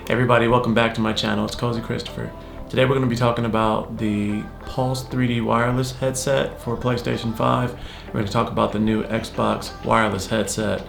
Hey everybody, welcome back to my channel. It's Cozy Christopher. Today we're going to be talking about the Pulse 3D wireless headset for PlayStation 5. We're going to talk about the new Xbox wireless headset,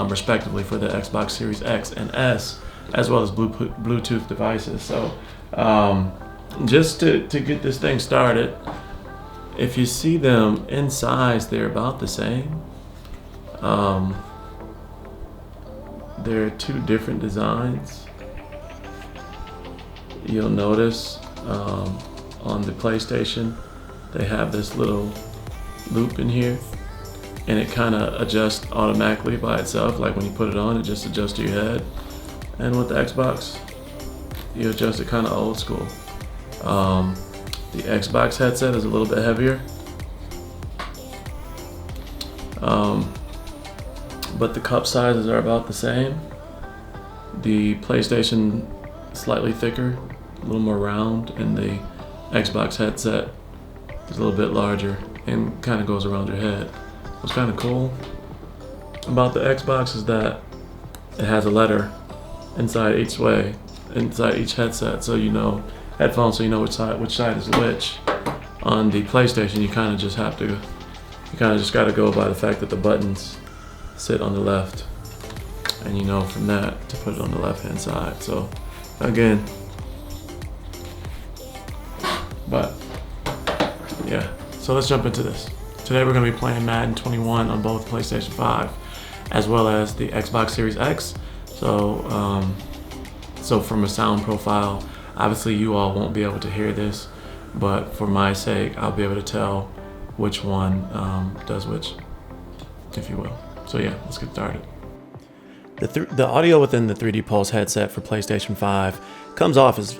respectively for the Xbox Series X and S, as well as Bluetooth devices. So just to get this thing started, if you see them in size, they're about the same. There are two different designs. You'll notice on the PlayStation they have this little loop in here, and it kind of adjusts automatically by itself. Like when you put it on, it just adjusts to your head. And with the Xbox, you adjust it kind of old school. The Xbox headset is a little bit heavier, but the cup sizes are about the same. The PlayStation slightly thicker, a little more round, and the Xbox headset is a little bit larger and kind of goes around your head. What's kind of cool about the Xbox is that it has a letter inside each headset, so you know headphones, so you know which side is which. On the PlayStation, you kind of just got to go by the fact that the buttons sit on the left, and you know from that to put it on the left hand side. So again, but yeah, so let's jump into this. Today we're going to be playing Madden 21 on both PlayStation 5 as well as the Xbox Series X. So from a sound profile, obviously you all won't be able to hear this, but for my sake, I'll be able to tell which one does which, if you will. So yeah, let's get started. The audio within the 3D Pulse headset for PlayStation 5 comes off as,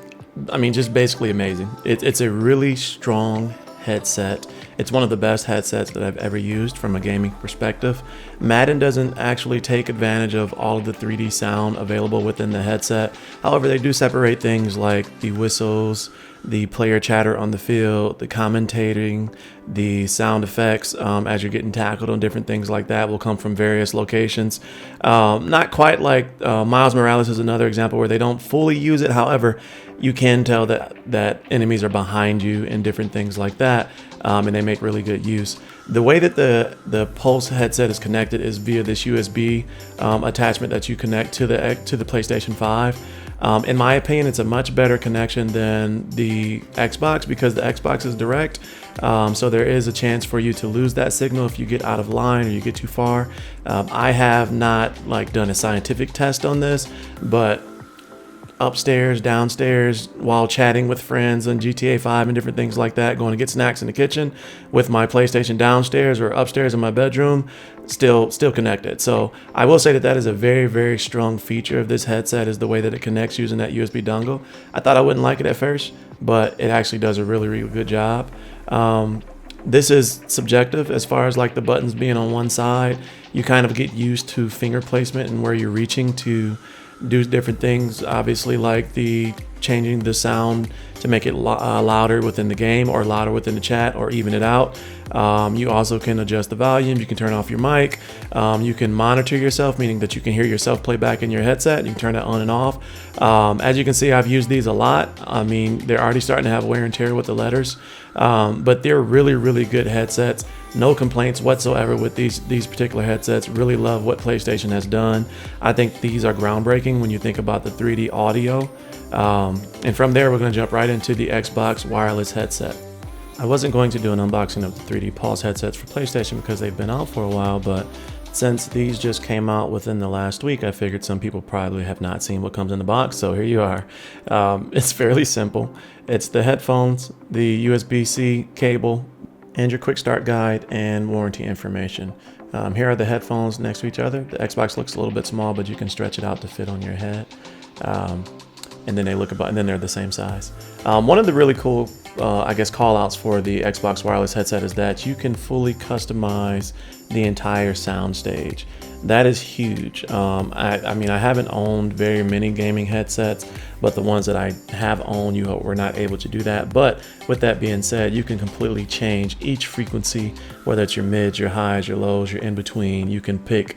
just basically amazing. It's a really strong headset. It's one of the best headsets that I've ever used from a gaming perspective. Madden doesn't actually take advantage of all of the 3D sound available within the headset. However, they do separate things like the whistles, the player chatter on the field, the commentating, the sound effects as you're getting tackled on different things like that will come from various locations. Not quite like Miles Morales is another example where they don't fully use it. However, you can tell that enemies are behind you and different things like that, and they make really good use. The way that the Pulse headset is connected is via this USB attachment that you connect to the PlayStation 5. In my opinion, it's a much better connection than the Xbox because the Xbox is direct. So there is a chance for you to lose that signal if you get out of line or you get too far. I have not done a scientific test on this, but upstairs, downstairs, while chatting with friends on GTA 5 and different things like that, going to get snacks in the kitchen with my PlayStation downstairs or upstairs in my bedroom, still connected. So I will say that is a very, very strong feature of this headset, is the way that it connects using that USB dongle. I thought I wouldn't like it at first, but it actually does a really, really good job. This is subjective as far as the buttons being on one side. You kind of get used to finger placement and where you're reaching to do different things, obviously, like the changing the sound to make it louder within the game or louder within the chat or even it out. You also can adjust the volume. You can turn off your mic. You can monitor yourself, meaning that you can hear yourself play back in your headset. You can turn that on and off. As you can see, I've used these a lot. They're already starting to have wear and tear with the letters, but they're really, really good headsets. No complaints whatsoever with these particular headsets. Really love what PlayStation has done. I think these are groundbreaking when you think about the 3D audio. And from there, we're going to jump right into the Xbox wireless headset. I wasn't going to do an unboxing of the 3D Pulse headsets for PlayStation because they've been out for a while, but since these just came out within the last week, I figured some people probably have not seen what comes in the box, so here you are. It's fairly simple. It's the headphones, the USB-C cable, and your quick start guide and warranty information. Here are the headphones next to each other. The Xbox looks a little bit small, but you can stretch it out to fit on your head. And then they're the same size. One of the really cool, call outs for the Xbox wireless headset is that you can fully customize the entire sound stage. That is huge. I haven't owned very many gaming headsets, but the ones that I have owned, you were not able to do that. But with that being said, you can completely change each frequency, whether it's your mids, your highs, your lows, your in between. You can pick,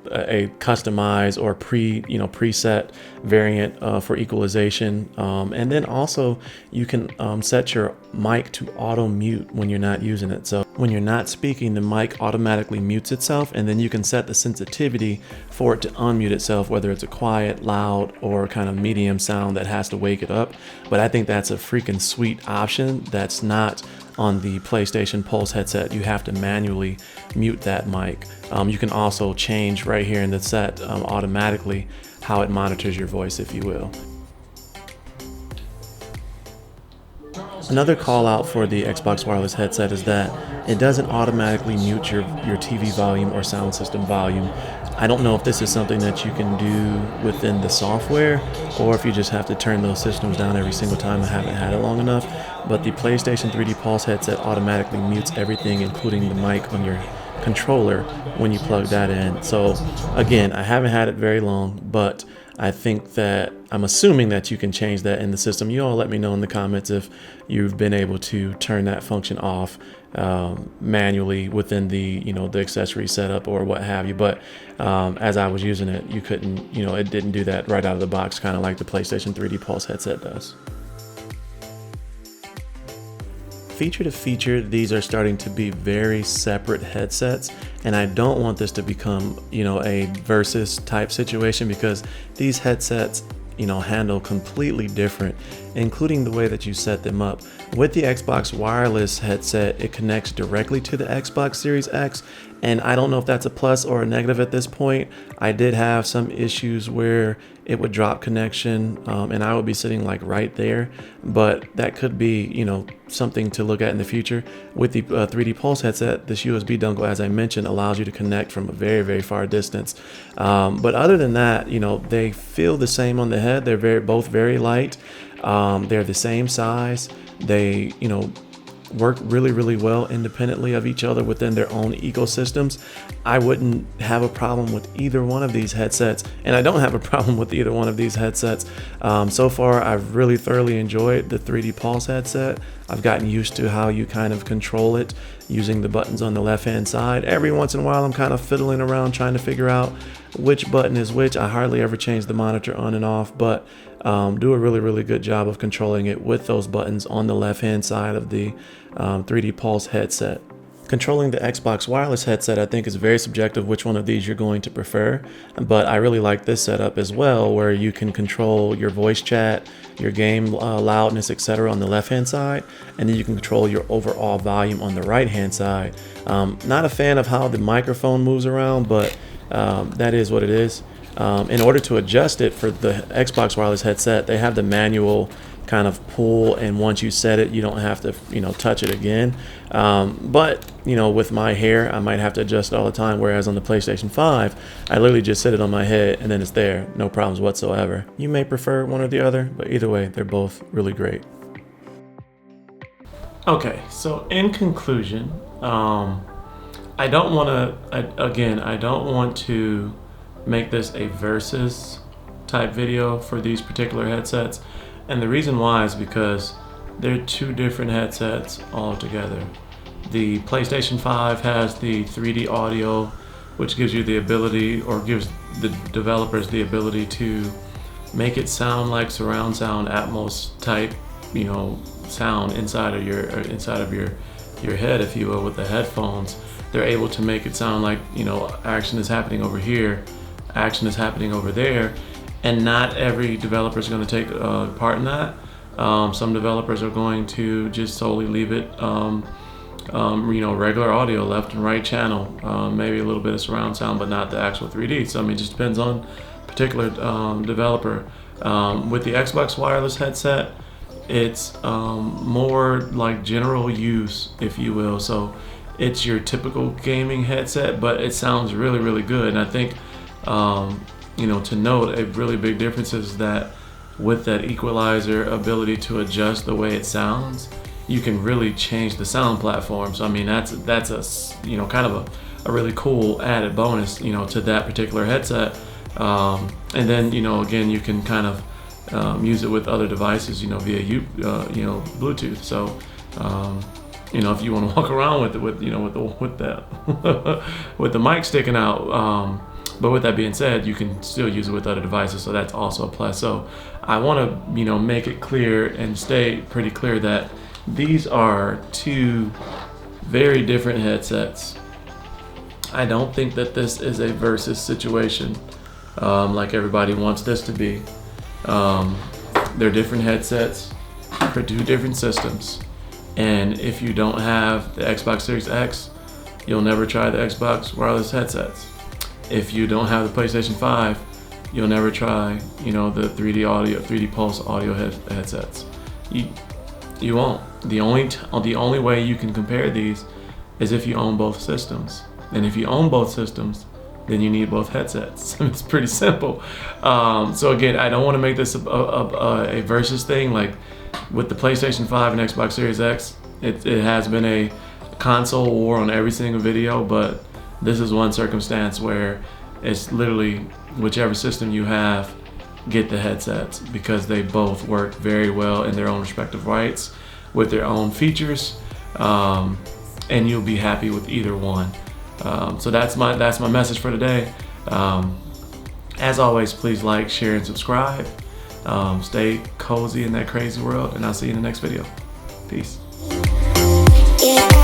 a customized or preset variant for equalization, and then also you can set your mic to auto mute when you're not using it. So when you're not speaking, the mic automatically mutes itself, and then you can set the sensitivity for it to unmute itself, whether it's a quiet, loud, or kind of medium sound that has to wake it up. But I think that's a freaking sweet option that's not on the PlayStation Pulse headset. You have to manually mute that mic. You can also change right here in the set automatically how it monitors your voice, if you will. Another call out for the Xbox wireless headset is that it doesn't automatically mute your TV volume or sound system volume. I don't know if this is something that you can do within the software or if you just have to turn those systems down every single time. I haven't had it long enough, but the PlayStation 3D Pulse headset automatically mutes everything, including the mic on your controller when you plug that in. So again, I haven't had it very long, but I think that I'm assuming that you can change that in the system. You all let me know in the comments if you've been able to turn that function off manually within the the accessory setup or what have you. But as I was using it, you couldn't, it didn't do that right out of the box, kind of like the PlayStation 3D Pulse headset does. Feature to feature, these are starting to be very separate headsets, and I don't want this to become a versus type situation, because these headsets handle completely different, including the way that you set them up. With the Xbox wireless headset, it connects directly to the Xbox Series X, and I don't know if that's a plus or a negative at this point. I did have some issues where it would drop connection, and I would be sitting like right there, but that could be something to look at in the future. With the 3D Pulse headset, this USB dongle, as I mentioned, allows you to connect from a very, very far distance. But other than that, they feel the same on the head. They're both very light. They're the same size. They, work really, really well independently of each other within their own ecosystems. I wouldn't have a problem with either one of these headsets, and I don't have a problem with either one of these headsets. So far, I've really thoroughly enjoyed the 3D Pulse headset. I've gotten used to how you kind of control it using the buttons on the left-hand side. Every once in a while, I'm kind of fiddling around trying to figure out which button is which. I hardly ever change the monitor on and off, but do a really, really good job of controlling it with those buttons on the left-hand side of the 3D Pulse headset. Controlling the Xbox wireless headset, I think, is very subjective which one of these you're going to prefer, but I really like this setup as well, where you can control your voice chat, your game loudness, etc. on the left-hand side, and then you can control your overall volume on the right-hand side. Not a fan of how the microphone moves around, but that is what it is. In order to adjust it for the Xbox wireless headset, they have the manual kind of pull, and once you set it, you don't have to touch it again. But with my hair, I might have to adjust it all the time, whereas on the PlayStation 5, I literally just set it on my head and then it's there, no problems whatsoever. You may prefer one or the other, but either way, they're both really great. Okay, so in conclusion, I don't want to make this a versus type video for these particular headsets. And the reason why is because they're two different headsets altogether. The PlayStation 5 has the 3D audio, which gives you the ability, or gives the developers the ability to make it sound like surround sound, Atmos type, sound inside of your head, if you will, with the headphones. They're able to make it sound like, action is happening over here, action is happening over there. And not every developer is going to take part in that. Some developers are going to just solely leave it, regular audio, left and right channel, maybe a little bit of surround sound, but not the actual 3D. So it just depends on particular developer. With the Xbox wireless headset, it's more like general use, if you will. So it's your typical gaming headset, but it sounds really, really good. And I think to note, a really big difference is that with that equalizer ability to adjust the way it sounds, you can really change the sound platform. So that's a kind of a really cool added bonus to that particular headset. And then again, you can kind of use it with other devices via Bluetooth. So if you want to walk around with it with the with the mic sticking out, But with that being said, you can still use it with other devices, so that's also a plus. So I want to, make it clear and stay pretty clear that these are two very different headsets. I don't think that this is a versus situation like everybody wants this to be. They're different headsets for two different systems. And if you don't have the Xbox Series X, you'll never try the Xbox wireless headsets. If you don't have the PlayStation 5, you'll never try, the 3D Pulse audio headsets. You won't. The only way you can compare these is if you own both systems. And if you own both systems, then you need both headsets. It's pretty simple. So again, I don't want to make this a versus thing. Like with the PlayStation 5 and Xbox Series X, it has been a console war on every single video, but this is one circumstance where it's literally whichever system you have, get the headsets, because they both work very well in their own respective rights with their own features, and you'll be happy with either one. So that's my message for today. As always, please like, share, and subscribe. Stay cozy in that crazy world, and I'll see you in the next video. Peace. Yeah.